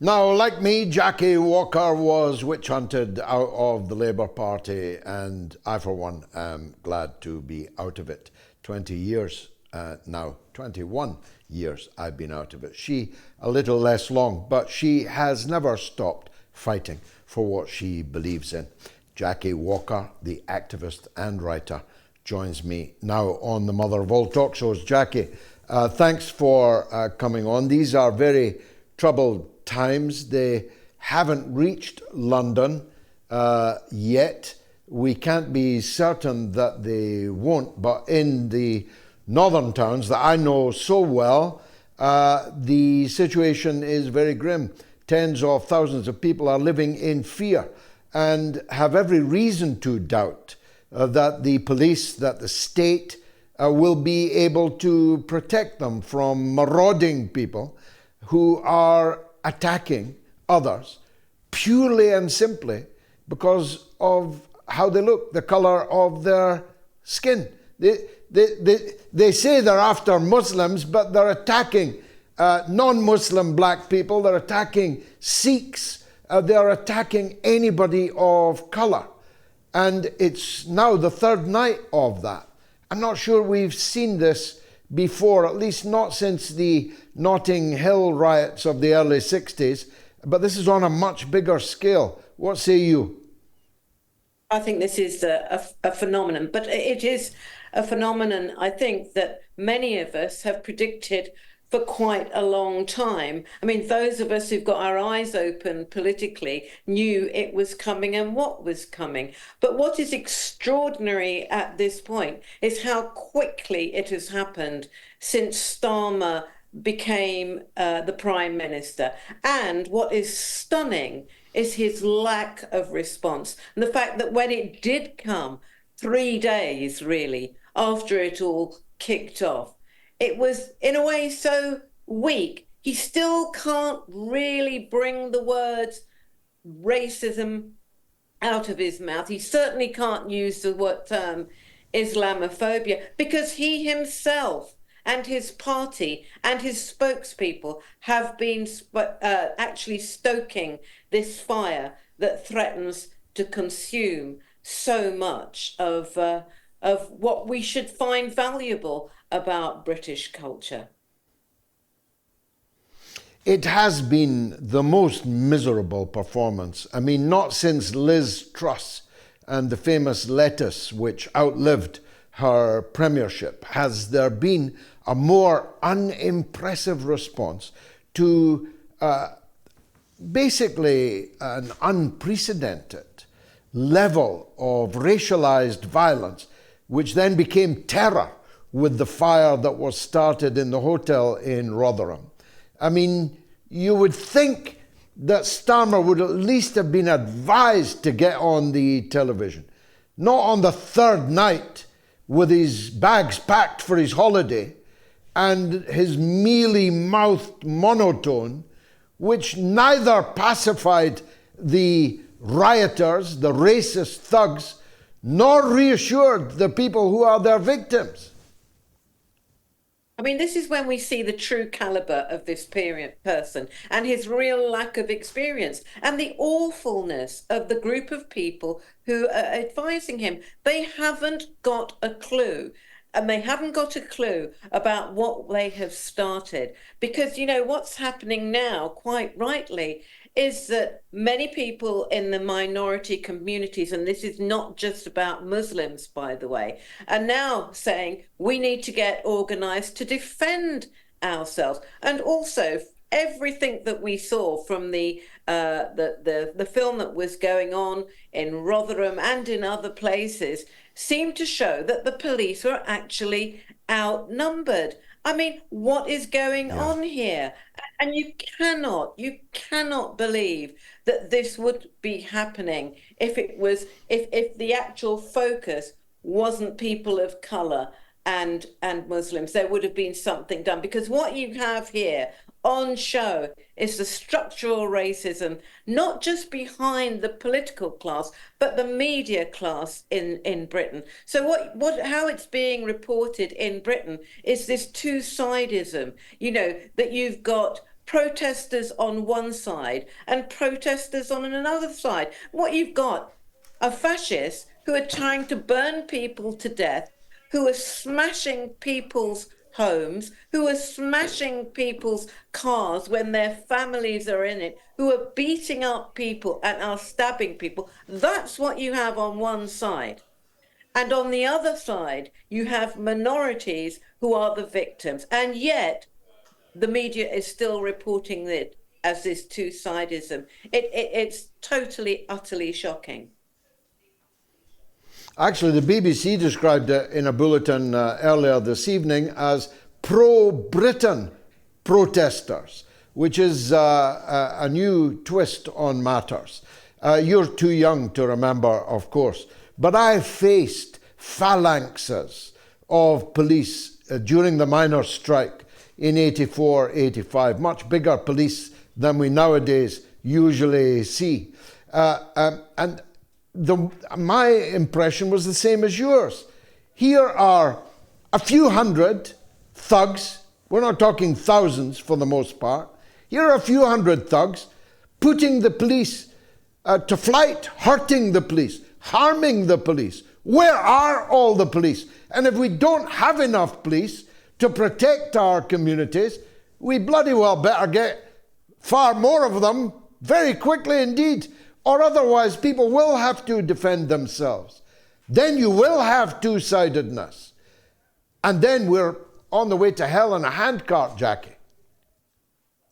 Now, like me, Jackie Walker was witch hunted out of the Labour Party, and I, for one, am glad to be out of it. 20 years now, 21 years I've been out of it. She a little less long, but she has never stopped fighting for what she believes in. Jackie Walker, the activist and writer, joins me now on the mother of all talk shows. Jackie, thanks for coming on. These are very troubled times. They haven't reached London yet. We can't be certain that they won't, but in the northern towns that I know so well, the situation is very grim. Tens of thousands of people are living in fear and have every reason to doubt that the police, that the state will be able to protect them from marauding people who are attacking others purely and simply because of how they look, the colour of their skin. They say they're after Muslims, but they're attacking non-Muslim black people, they're attacking Sikhs, they're attacking anybody of colour. And it's now the third night of that. I'm not sure we've seen this before, at least not since the Notting Hill riots of the early 60s, but this is on a much bigger scale. What say you? I think this is a phenomenon, but it is a phenomenon I think that many of us have predicted for quite a long time. I mean, those of us who've got our eyes open politically knew it was coming and what was coming. But what is extraordinary at this point is how quickly it has happened since Starmer became the Prime Minister. And what is stunning is his lack of response. And the fact that when it did come, 3 days really after it all kicked off, it was in a way so weak. He still can't really bring the words racism out of his mouth. He certainly can't use the word term Islamophobia because he himself and his party and his spokespeople have been actually stoking this fire that threatens to consume so much of what we should find valuable about British culture. It has been the most miserable performance. I mean, not since Liz Truss and the famous lettuce, which outlived her premiership, has there been a more unimpressive response to basically an unprecedented level of racialized violence, which then became terror with the fire that was started in the hotel in Rotherham. I mean, you would think that Starmer would at least have been advised to get on the television, not on the third night with his bags packed for his holiday and his mealy-mouthed monotone, which neither pacified the rioters, the racist thugs, nor reassured the people who are their victims. I mean, this is when we see the true caliber of this person and his real lack of experience and the awfulness of the group of people who are advising him. They haven't got a clue. And they haven't got a clue about what they have started. Because, you know, what's happening now, quite rightly, is that many people in the minority communities, and this is not just about Muslims, by the way, are now saying we need to get organized to defend ourselves. And also, everything that we saw from the film that was going on in Rotherham and in other places seemed to show that the police were actually outnumbered. I mean, what is going on here? And you cannot believe that this would be happening if the actual focus wasn't people of color and Muslims. There would have been something done, because what you have here on show is the structural racism, not just behind the political class, but the media class in Britain. So how it's being reported in Britain is this two-sidism, you know, that you've got protesters on one side and protesters on another side. What you've got are fascists who are trying to burn people to death, who are smashing people's homes, who are smashing people's cars when their families are in it, who are beating up people and are stabbing people. That's what you have on one side. And on the other side, you have minorities who are the victims. And yet, the media is still reporting it as this two-sidism. It's totally, utterly shocking. Actually, the BBC described it in a bulletin earlier this evening as pro-Britain protesters, which is a new twist on matters. You're too young to remember, of course, but I faced phalanxes of police during the miners' strike in 84, 85, much bigger police than we nowadays usually see. And my impression was the same as yours. Here are a few hundred thugs, we're not talking thousands for the most part, here are a few hundred thugs putting the police to flight, hurting the police, harming the police. Where are all the police? And if we don't have enough police to protect our communities, we bloody well better get far more of them very quickly indeed, or otherwise people will have to defend themselves. Then you will have two-sidedness. And then we're on the way to hell in a handcart, Jackie.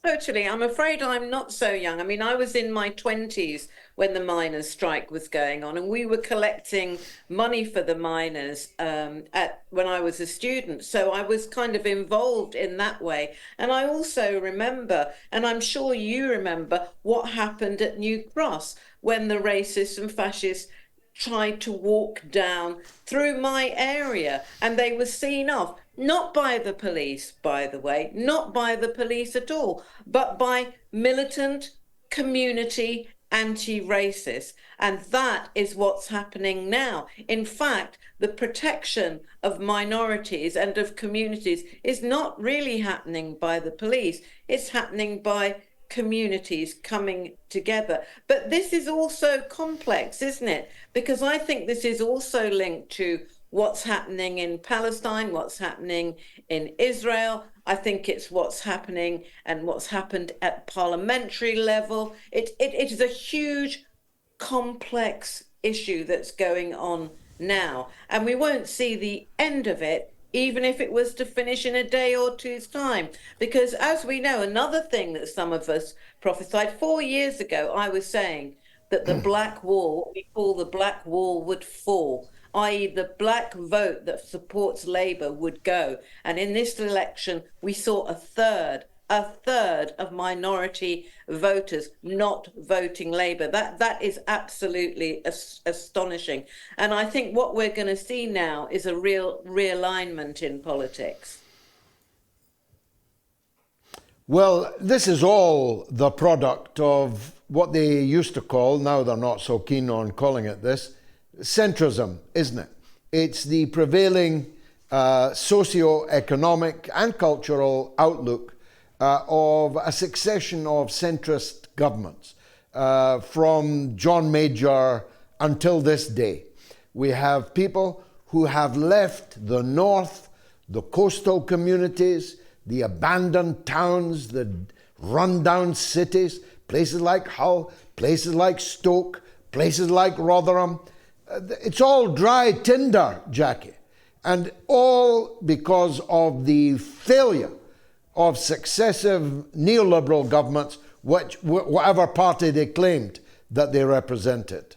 Totally. I'm afraid I'm not so young. I mean, I was in my 20s when the miners' strike was going on, and we were collecting money for the miners when I was a student. So I was kind of involved in that way. And I also remember, and I'm sure you remember, what happened at New Cross when the racists and fascists tried to walk down through my area, and they were seen off, not by the police, by the way, not by the police at all, but by militant community anti-racist. And that is what's happening now. In fact, the protection of minorities and of communities is not really happening by the police. It's happening by communities coming together. But this is also complex, isn't it? Because I think this is also linked to what's happening in Palestine, what's happening in Israel. I think it's what's happening and what's happened at parliamentary level. It is a huge, complex issue that's going on now. And we won't see the end of it, even if it was to finish in a day or two's time. Because as we know, another thing that some of us prophesied 4 years ago, I was saying that the black wall, what we call the black wall, would fall, i.e. the black vote that supports Labour would go. And in this election, we saw a third of minority voters not voting Labour. That is absolutely astonishing. And I think what we're going to see now is a real realignment in politics. Well, this is all the product of what they used to call, now they're not so keen on calling it this, centrism, isn't it? It's the prevailing socio-economic and cultural outlook of a succession of centrist governments from John Major until this day. We have people who have left the north, the coastal communities, the abandoned towns, the rundown cities, places like Hull, places like Stoke, places like Rotherham. It's all dry tinder, Jackie, and all because of the failure of successive neoliberal governments, whatever party they claimed that they represented.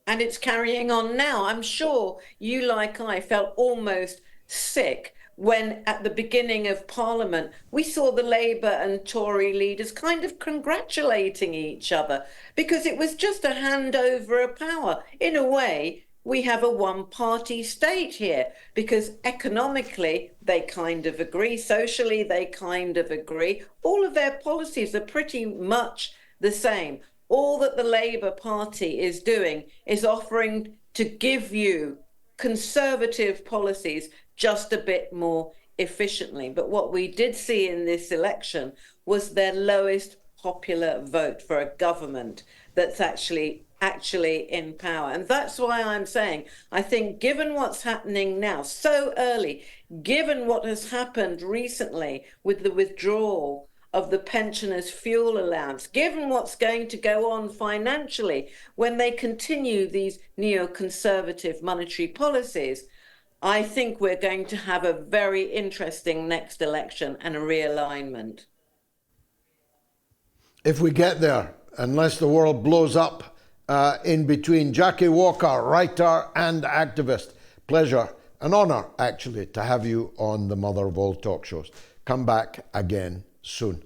And it's carrying on now. I'm sure you, like I, felt almost sick when at the beginning of Parliament, we saw the Labour and Tory leaders kind of congratulating each other because it was just a handover of power. In a way, we have a one-party state here because economically they kind of agree, socially they kind of agree. All of their policies are pretty much the same. All that the Labour Party is doing is offering to give you conservative policies just a bit more efficiently. But what we did see in this election was their lowest popular vote for a government that's actually in power. And that's why I'm saying, I think given what's happening now so early, given what has happened recently with the withdrawal of the pensioners' fuel allowance, given what's going to go on financially when they continue these neoconservative monetary policies, I think we're going to have a very interesting next election and a realignment. If we get there, unless the world blows up in between. Jackie Walker, writer and activist. Pleasure, an honour actually, to have you on the mother of all talk shows. Come back again soon.